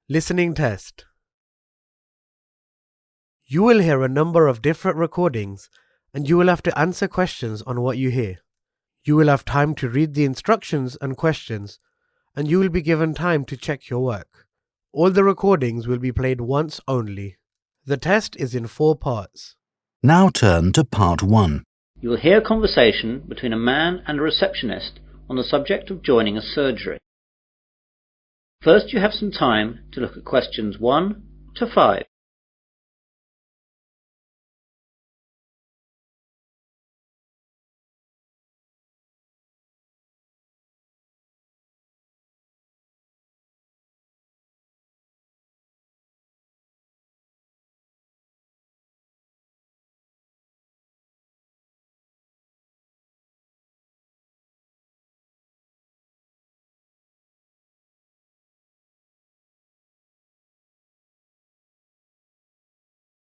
Listening test. You will hear a number of different recordings and you will have to answer questions on what you hear. You will have time to read the instructions and questions and you will be given time to check your work. All the recordings will be played once only. The test is in 4 parts. Now turn to part 1. You will hear a conversation between a man and a receptionist on the subject of joining a surgery. First, you have some time to look at questions 1 to 5.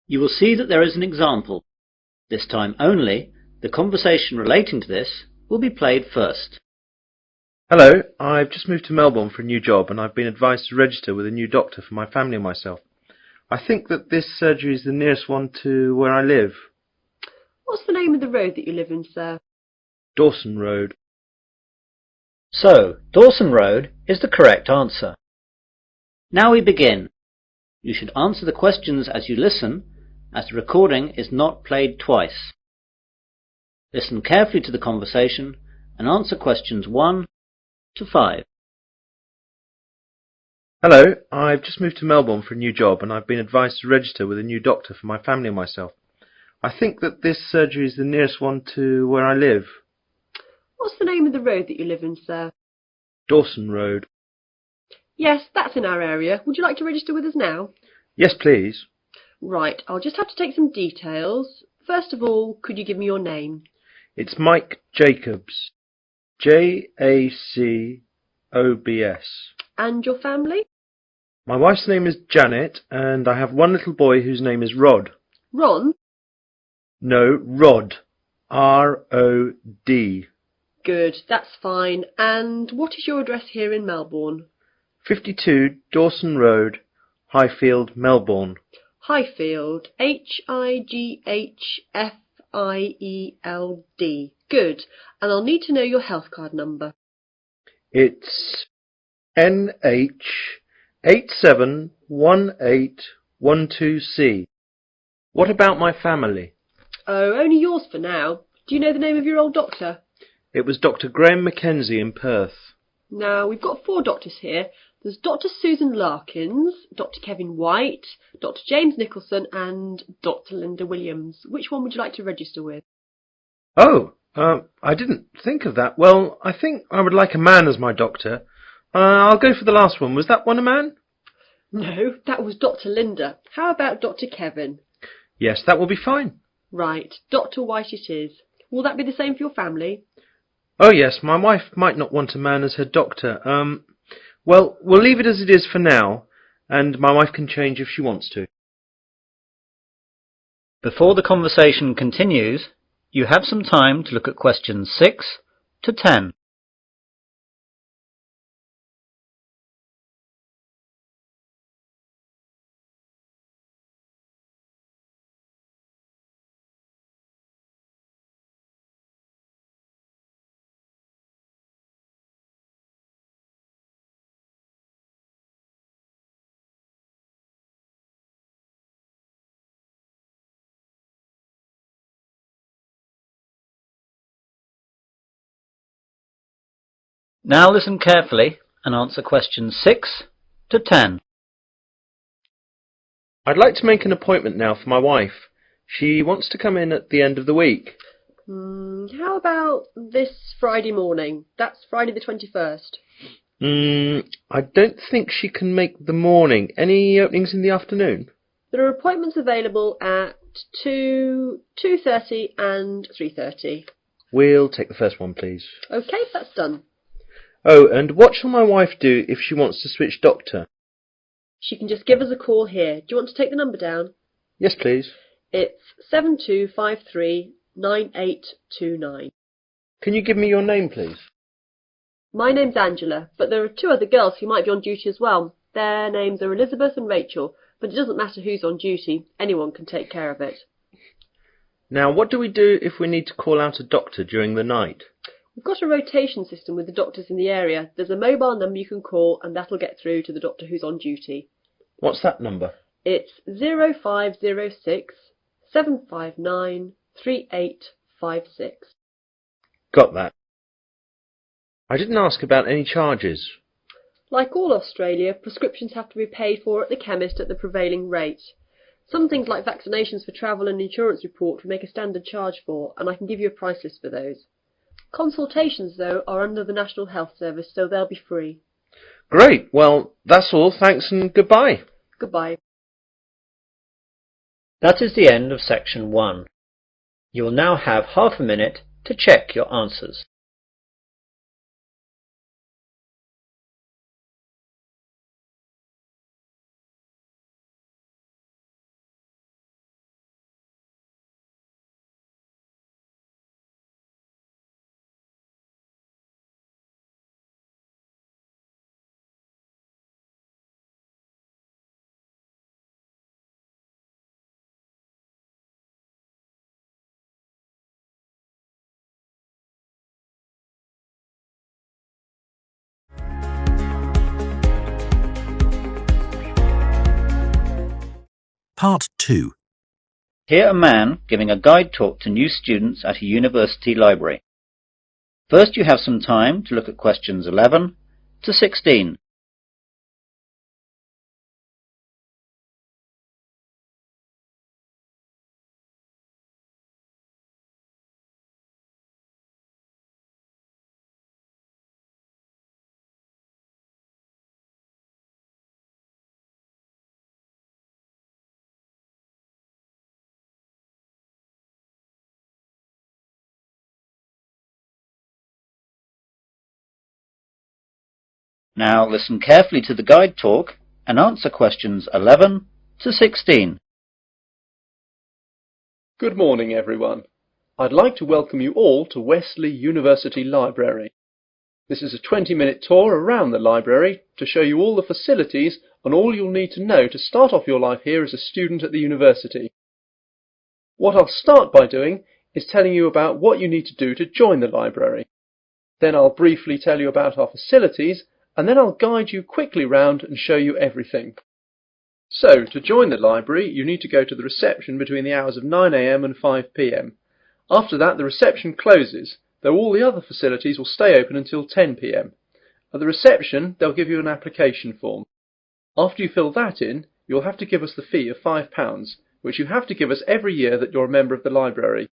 You will see that there is an example. This time only, the conversation relating to this will be played first. Hello, I've just moved to Melbourne for a new job and I've been advised to register with a new doctor for my family and myself. I think that this surgery is the nearest one to where I live. What's the name of the road that you live in, sir? Dawson Road. So, Dawson Road is the correct answer. Now we begin. You should answer the questions as you listen, as the recording is not played twice. Listen carefully to the conversation and answer questions 1 to 5. Hello, I've just moved to Melbourne for a new job and I've been advised to register with a new doctor for my family and myself. I think that this surgery is the nearest one to where I live. What's the name of the road that you live in, sir? Dawson Road. Yes, that's in our area. Would you like to register with us now? Yes, please. Right, I'll just have to take some details. First of all, could you give me your name? It's Mike Jacobs. Jacobs. And your family? My wife's name is Janet and I have one little boy whose name is Rod. Ron? No, Rod. R-O-D. Good, that's fine. And what is your address here in Melbourne? 52 Dawson Road, Highfield, Melbourne. Highfield. Highfield. Good. And I'll need to know your health card number. It's NH871812C. What about my family? Oh, only yours for now. Do you know the name of your old doctor? It was Dr. Graham Mackenzie in Perth. Now, we've got 4 doctors here. There's Dr. Susan Larkins, Dr. Kevin White, Dr. James Nicholson and Dr. Linda Williams. Which one would you like to register with? Oh, I didn't think of that. Well, I think I would like a man as my doctor. I'll go for the last one. Was that one a man? No, that was Dr. Linda. How about Dr. Kevin? Yes, that will be fine. Right, Dr. White it is. Will that be the same for your family? Oh yes, my wife might not want a man as her doctor. Well, we'll leave it as it is for now, and my wife can change if she wants to. Before the conversation continues, you have some time to look at questions 6 to 10. Now listen carefully and answer questions 6 to 10. I'd like to make an appointment now for my wife. She wants to come in at the end of the week. How about this Friday morning? That's Friday the 21st. I don't think she can make the morning. Any openings in the afternoon? There are appointments available at 2, 2:30 and 3:30. We'll take the first one, please. OK, that's done. Oh, and what shall my wife do if she wants to switch doctor? She can just give us a call here. Do you want to take the number down? Yes, please. It's 72539829. Can you give me your name, please? My name's Angela, but there are 2 other girls who might be on duty as well. Their names are Elizabeth and Rachel, but it doesn't matter who's on duty. Anyone can take care of it. Now, what do we do if we need to call out a doctor during the night? We've got a rotation system with the doctors in the area. There's a mobile number you can call, and that'll get through to the doctor who's on duty. What's that number? It's 0506 759 3856. Got that. I didn't ask about any charges. Like all Australia, prescriptions have to be paid for at the chemist at the prevailing rate. Some things like vaccinations for travel and insurance report we make a standard charge for, and I can give you a price list for those. Consultations, though, are under the National Health Service, so they'll be free. Great. Well, that's all. Thanks and goodbye. Goodbye. That is the end of section 1. You will now have half a minute to check your answers. Part 2. Hear a man giving a guide talk to new students at a university library. First, you have some time to look at questions 11 to 16. Now listen carefully to the guide talk and answer questions 11 to 16. Good morning, everyone. I'd like to welcome you all to Wesley University Library. This is a 20-minute tour around the library to show you all the facilities and all you'll need to know to start off your life here as a student at the university. What I'll start by doing is telling you about what you need to do to join the library. Then I'll briefly tell you about our facilities, and then I'll guide you quickly round and show you everything. So, to join the library, you need to go to the reception between the hours of 9 AM and 5 PM. After that, the reception closes, though all the other facilities will stay open until 10 PM. At the reception, they'll give you an application form. After you fill that in, you'll have to give us the fee of £5, which you have to give us every year that you're a member of the library.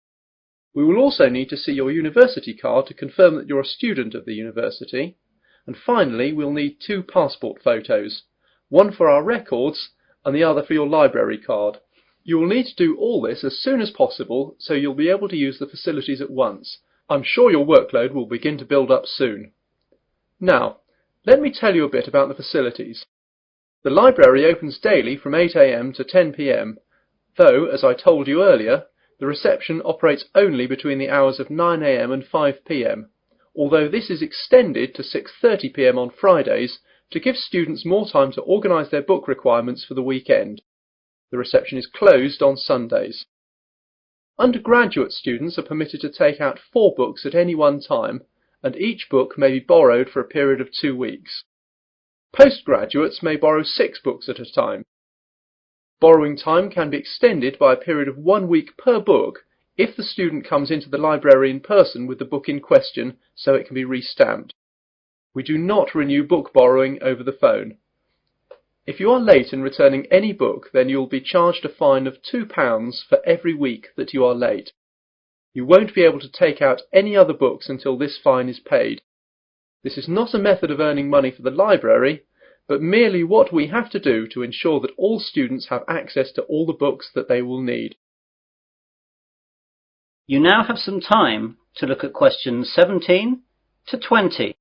We will also need to see your university card to confirm that you're a student of the university. And finally, we'll need 2 passport photos, one for our records and the other for your library card. You will need to do all this as soon as possible so you'll be able to use the facilities at once. I'm sure your workload will begin to build up soon. Now, let me tell you a bit about the facilities. The library opens daily from 8 AM to 10 PM, though, as I told you earlier, the reception operates only between the hours of 9 AM and 5 PM. Although this is extended to 6:30 PM on Fridays to give students more time to organise their book requirements for the weekend. The reception is closed on Sundays. Undergraduate students are permitted to take out 4 books at any one time, and each book may be borrowed for a period of 2 weeks. Postgraduates may borrow 6 books at a time. Borrowing time can be extended by a period of 1 week per book if the student comes into the library in person with the book in question so it can be re-stamped. We do not renew book borrowing over the phone. If you are late in returning any book, then you will be charged a fine of £2 for every week that you are late. You won't be able to take out any other books until this fine is paid. This is not a method of earning money for the library, but merely what we have to do to ensure that all students have access to all the books that they will need. You now have some time to look at questions 17 to 20.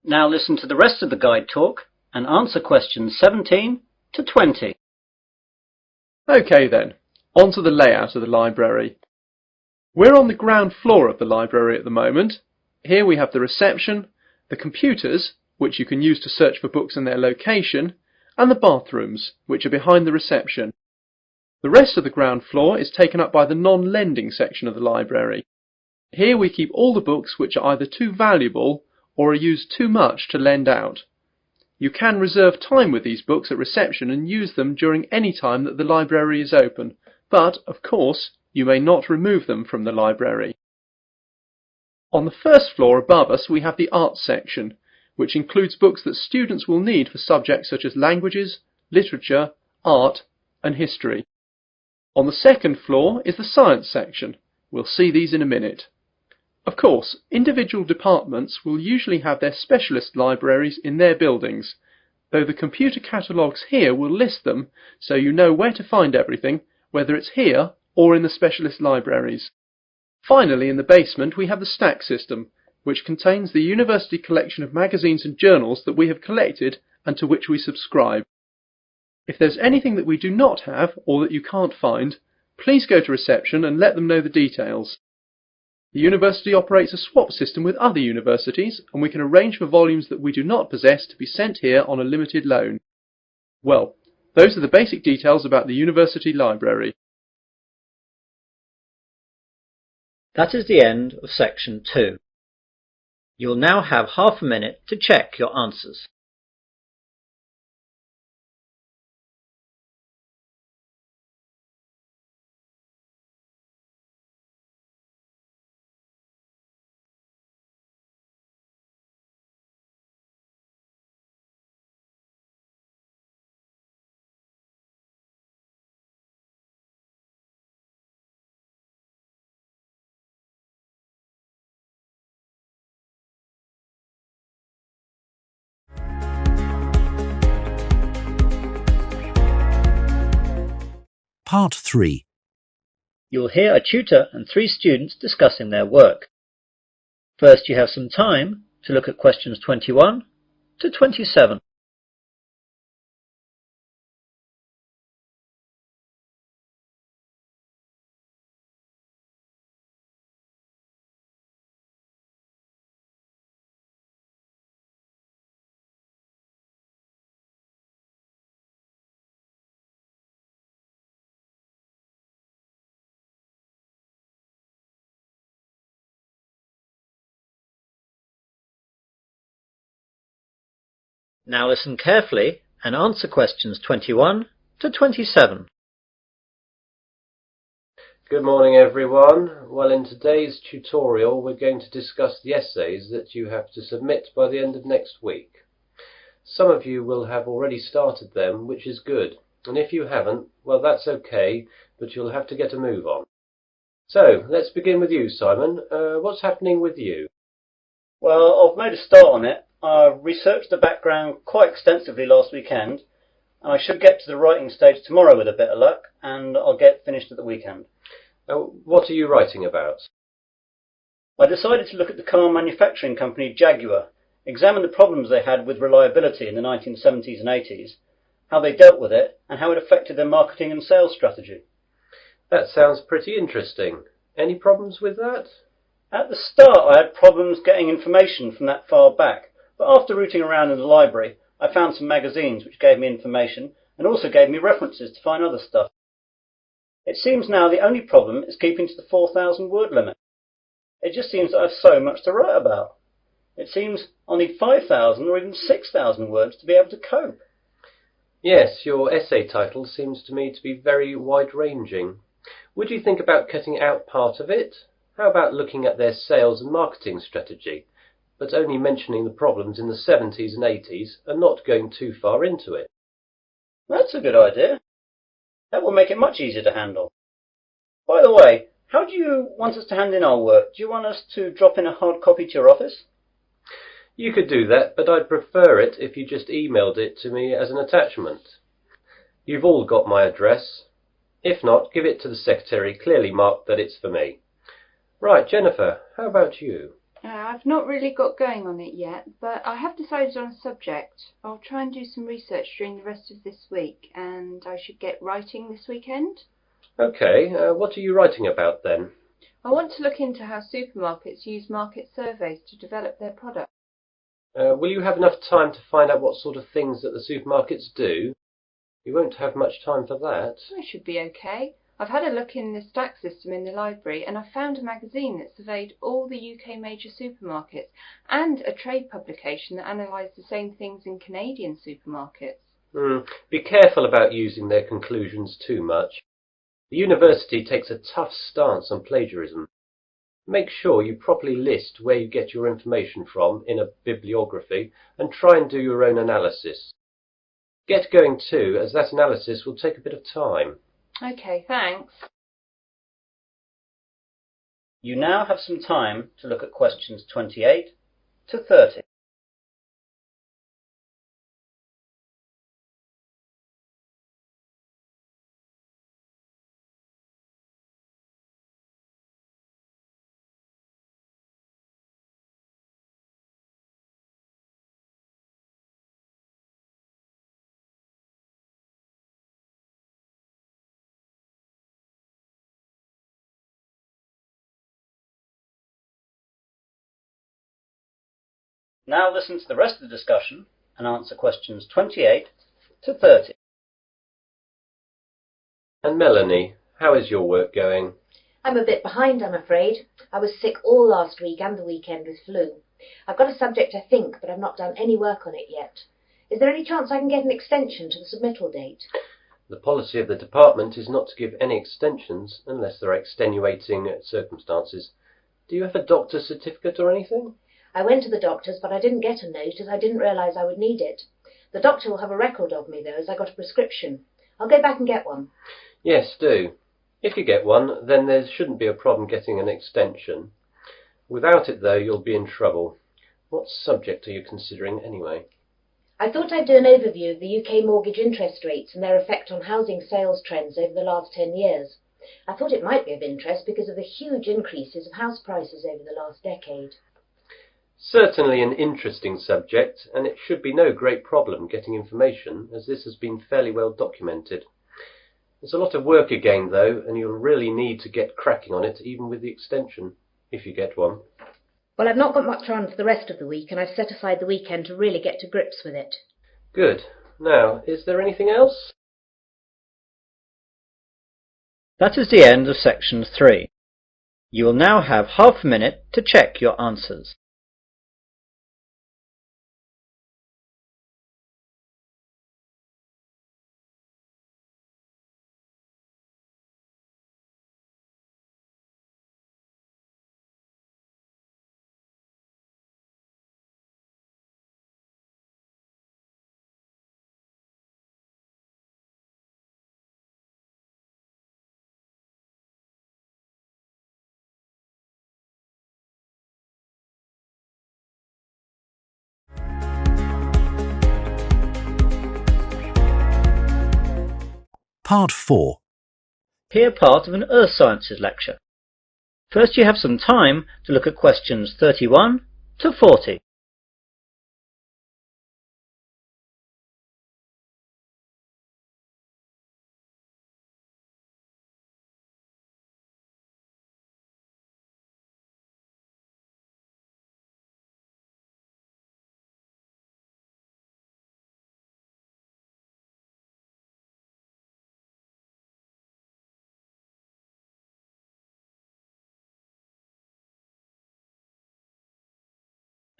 Now listen to the rest of the guide talk and answer questions 17 to 20. OK then, on to the layout of the library. We're on the ground floor of the library at the moment. Here we have the reception, the computers, which you can use to search for books and their location, and the bathrooms, which are behind the reception. The rest of the ground floor is taken up by the non-lending section of the library. Here we keep all the books which are either too valuable or are used too much to lend out. You can reserve time with these books at reception and use them during any time that the library is open, but, of course, you may not remove them from the library. On the first floor above us we have the arts section, which includes books that students will need for subjects such as languages, literature, art and history. On the second floor is the science section. We'll see these in a minute. Of course, individual departments will usually have their specialist libraries in their buildings, though the computer catalogues here will list them so you know where to find everything, whether it's here or in the specialist libraries. Finally, in the basement we have the stack system, which contains the university collection of magazines and journals that we have collected and to which we subscribe. If there's anything that we do not have or that you can't find, please go to reception and let them know the details. The university operates a swap system with other universities, and we can arrange for volumes that we do not possess to be sent here on a limited loan. Well, those are the basic details about the university library. That is the end of section 2. You will now have half a minute to check your answers. Part 3. You will hear a tutor and 3 students discussing their work. First, you have some time to look at questions 21 to 27. Now listen carefully and answer questions 21 to 27. Good morning everyone. Well, in today's tutorial we're going to discuss the essays that you have to submit by the end of next week. Some of you will have already started them, which is good, and if you haven't, well that's okay, but you'll have to get a move on. So, let's begin with you, Simon. What's happening with you? Well, I've made a start on it. I researched the background quite extensively last weekend, and I should get to the writing stage tomorrow with a bit of luck, and I'll get finished at the weekend. What are you writing about? I decided to look at the car manufacturing company Jaguar, examine the problems they had with reliability in the 1970s and 80s, how they dealt with it, and how it affected their marketing and sales strategy. That sounds pretty interesting. Any problems with that? At the start I had problems getting information from that far back, but after rooting around in the library I found some magazines which gave me information and also gave me references to find other stuff. It seems now the only problem is keeping to the 4,000 word limit. It just seems that I have so much to write about. It seems I'll need 5,000 or even 6,000 words to be able to cope. Yes, your essay title seems to me to be very wide-ranging. Would you think about cutting out part of it? How about looking at their sales and marketing strategy, but only mentioning the problems in the 70s and 80s and not going too far into it? That's a good idea. That will make it much easier to handle. By the way, how do you want us to hand in our work? Do you want us to drop in a hard copy to your office? You could do that, but I'd prefer it if you just emailed it to me as an attachment. You've all got my address. If not, give it to the secretary, clearly marked that it's for me. Right, Jennifer, how about you? I've not really got going on it yet, but I have decided on a subject. I'll try and do some research during the rest of this week, and I should get writing this weekend. Okay, what are you writing about then? I want to look into how supermarkets use market surveys to develop their products. Will you have enough time to find out what sort of things that the supermarkets do? You won't have much time for that. I should be okay. I've had a look in the stack system in the library, and I found a magazine that surveyed all the UK major supermarkets, and a trade publication that analysed the same things in Canadian supermarkets. Be careful about using their conclusions too much. The university takes a tough stance on plagiarism. Make sure you properly list where you get your information from in a bibliography and try and do your own analysis. Get going too, as that analysis will take a bit of time. Okay, thanks. You now have some time to look at questions 28 to 30. Now listen to the rest of the discussion and answer questions 28 to 30. And Melanie, how is your work going? I'm a bit behind, I'm afraid. I was sick all last week and the weekend with flu. I've got a subject, I think, but I've not done any work on it yet. Is there any chance I can get an extension to the submittal date? The policy of the department is not to give any extensions unless there are extenuating circumstances. Do you have a doctor's certificate or anything? I went to the doctor's, but I didn't get a note as I didn't realise I would need it. The doctor will have a record of me, though, as I got a prescription. I'll go back and get one. Yes, do. If you get one, then there shouldn't be a problem getting an extension. Without it, though, you'll be in trouble. What subject are you considering, anyway? I thought I'd do an overview of the UK mortgage interest rates and their effect on housing sales trends over the last 10 years. I thought it might be of interest because of the huge increases of house prices over the last decade. Certainly an interesting subject, and it should be no great problem getting information, as this has been fairly well documented. There's a lot of work again, though, and you'll really need to get cracking on it, even with the extension, if you get one. Well, I've not got much on for the rest of the week, and I've set aside the weekend to really get to grips with it. Good. Now, is there anything else? That is the end of section 3. You will now have half a minute to check your answers. Part 4. Hear part of an Earth Sciences lecture. First you have some time to look at questions 31 to 40.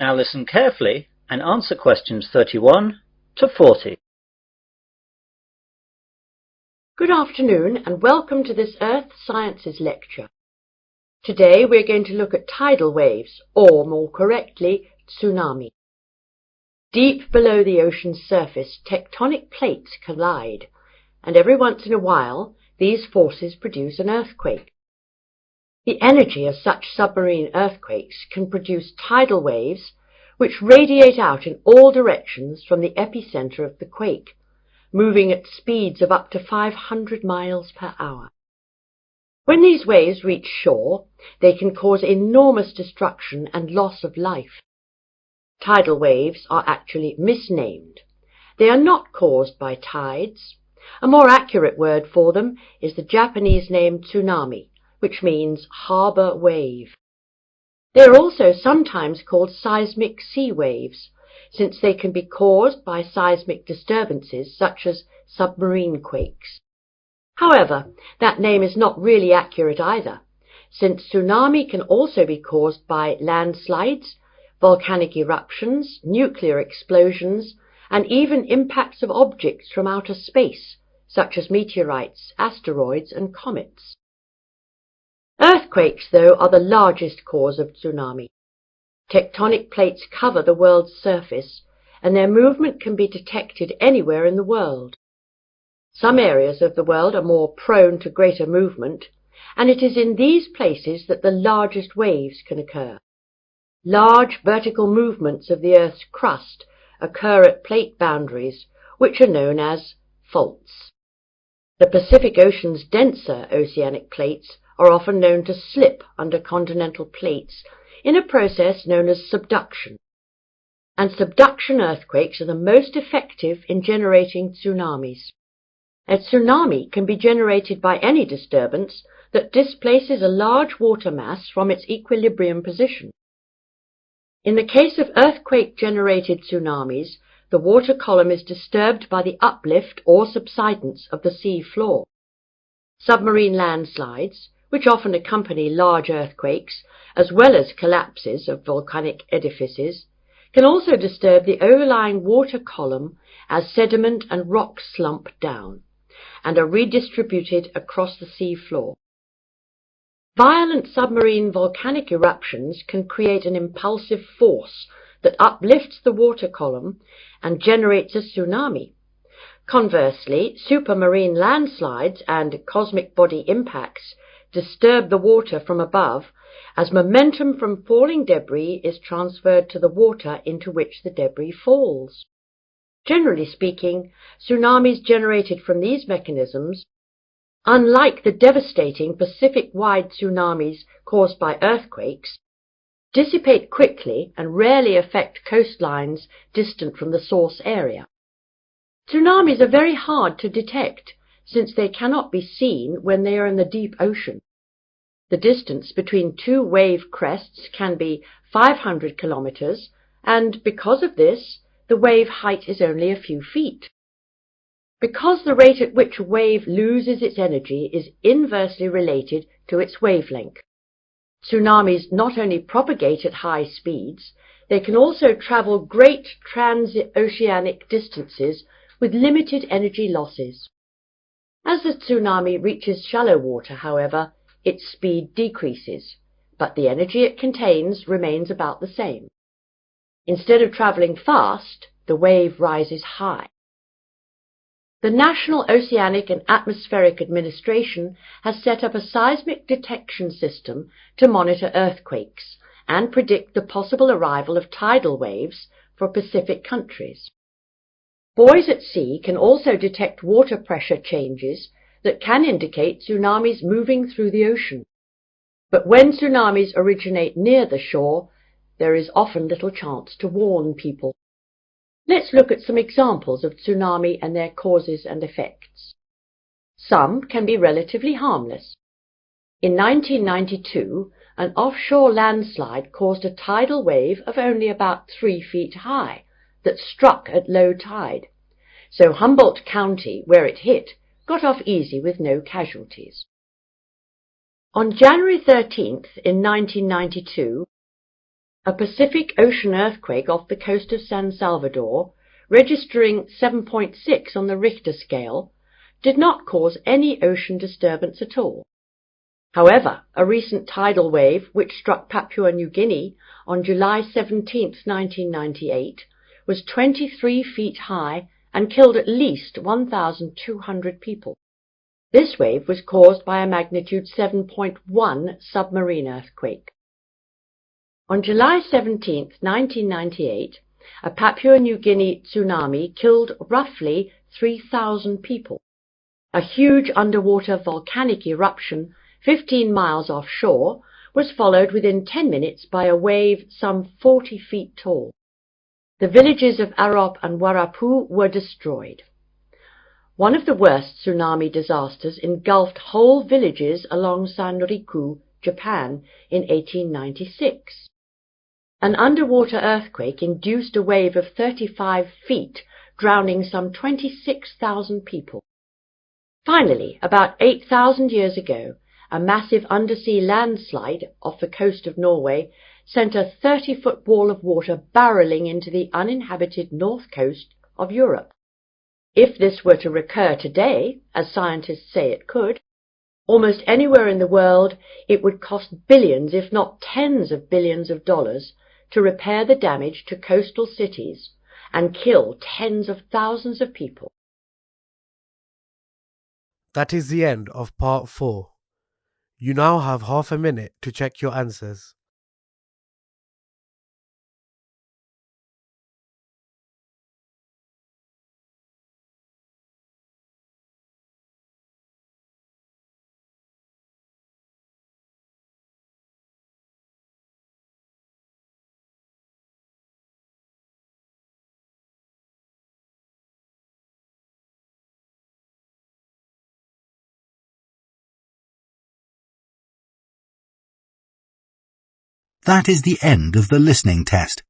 Now listen carefully and answer questions 31 to 40. Good afternoon and welcome to this Earth Sciences lecture. Today we're going to look at tidal waves, or more correctly, tsunami. Deep below the ocean's surface, tectonic plates collide, and every once in a while these forces produce an earthquake. The energy of such submarine earthquakes can produce tidal waves which radiate out in all directions from the epicenter of the quake, moving at speeds of up to 500 miles per hour. When these waves reach shore, they can cause enormous destruction and loss of life. Tidal waves are actually misnamed. They are not caused by tides. A more accurate word for them is the Japanese name tsunami, which means harbour wave. They are also sometimes called seismic sea waves, since they can be caused by seismic disturbances such as submarine quakes. However, that name is not really accurate either, since tsunami can also be caused by landslides, volcanic eruptions, nuclear explosions, and even impacts of objects from outer space, such as meteorites, asteroids, and comets. Earthquakes, though, are the largest cause of tsunami. Tectonic plates cover the world's surface, and their movement can be detected anywhere in the world. Some areas of the world are more prone to greater movement, and it is in these places that the largest waves can occur. Large vertical movements of the Earth's crust occur at plate boundaries, which are known as faults. The Pacific Ocean's denser oceanic plates are often known to slip under continental plates in a process known as subduction. And subduction earthquakes are the most effective in generating tsunamis. A tsunami can be generated by any disturbance that displaces a large water mass from its equilibrium position. In the case of earthquake-generated tsunamis, the water column is disturbed by the uplift or subsidence of the sea floor. Submarine landslides, which often accompany large earthquakes, as well as collapses of volcanic edifices, can also disturb the overlying water column as sediment and rocks slump down, and are redistributed across the sea floor. Violent submarine volcanic eruptions can create an impulsive force that uplifts the water column and generates a tsunami. Conversely, supermarine landslides and cosmic body impacts disturb the water from above as momentum from falling debris is transferred to the water into which the debris falls. Generally speaking, tsunamis generated from these mechanisms, unlike the devastating Pacific-wide tsunamis caused by earthquakes, dissipate quickly and rarely affect coastlines distant from the source area. Tsunamis are very hard to detect, since they cannot be seen when they are in the deep ocean. The distance between two wave crests can be 500 kilometers, and because of this, the wave height is only a few feet. Because the rate at which a wave loses its energy is inversely related to its wavelength. Tsunamis not only propagate at high speeds, they can also travel great transoceanic distances with limited energy losses. As the tsunami reaches shallow water, however, its speed decreases, but the energy it contains remains about the same. Instead of travelling fast, the wave rises high. The National Oceanic and Atmospheric Administration has set up a seismic detection system to monitor earthquakes and predict the possible arrival of tidal waves for Pacific countries. Buoys at sea can also detect water pressure changes that can indicate tsunamis moving through the ocean. But when tsunamis originate near the shore, there is often little chance to warn people. Let's look at some examples of tsunami and their causes and effects. Some can be relatively harmless. In 1992, an offshore landslide caused a tidal wave of only about 3 feet high that struck at low tide, so Humboldt County, where it hit, got off easy with no casualties. On January 13th in 1992, a Pacific Ocean earthquake off the coast of San Salvador, registering 7.6 on the Richter scale, did not cause any ocean disturbance at all. However, a recent tidal wave which struck Papua New Guinea on July 17, 1998, was 23 feet high and killed at least 1,200 people. This wave was caused by a magnitude 7.1 submarine earthquake. On July 17, 1998, a Papua New Guinea tsunami killed roughly 3,000 people. A huge underwater volcanic eruption 15 miles offshore, was followed within 10 minutes by a wave some 40 feet tall. The villages of Arop and Warapu were destroyed. One of the worst tsunami disasters engulfed whole villages along Sanriku, Japan, in 1896. An underwater earthquake induced a wave of 35 feet, drowning some 26,000 people. Finally, about 8,000 years ago, a massive undersea landslide off the coast of Norway sent a 30-foot wall of water barreling into the uninhabited north coast of Europe. If this were to recur today, as scientists say it could, almost anywhere in the world, it would cost billions, if not tens of billions of dollars, to repair the damage to coastal cities and kill tens of thousands of people. That is the end of part 4. You now have half a minute to check your answers. That is the end of the listening test.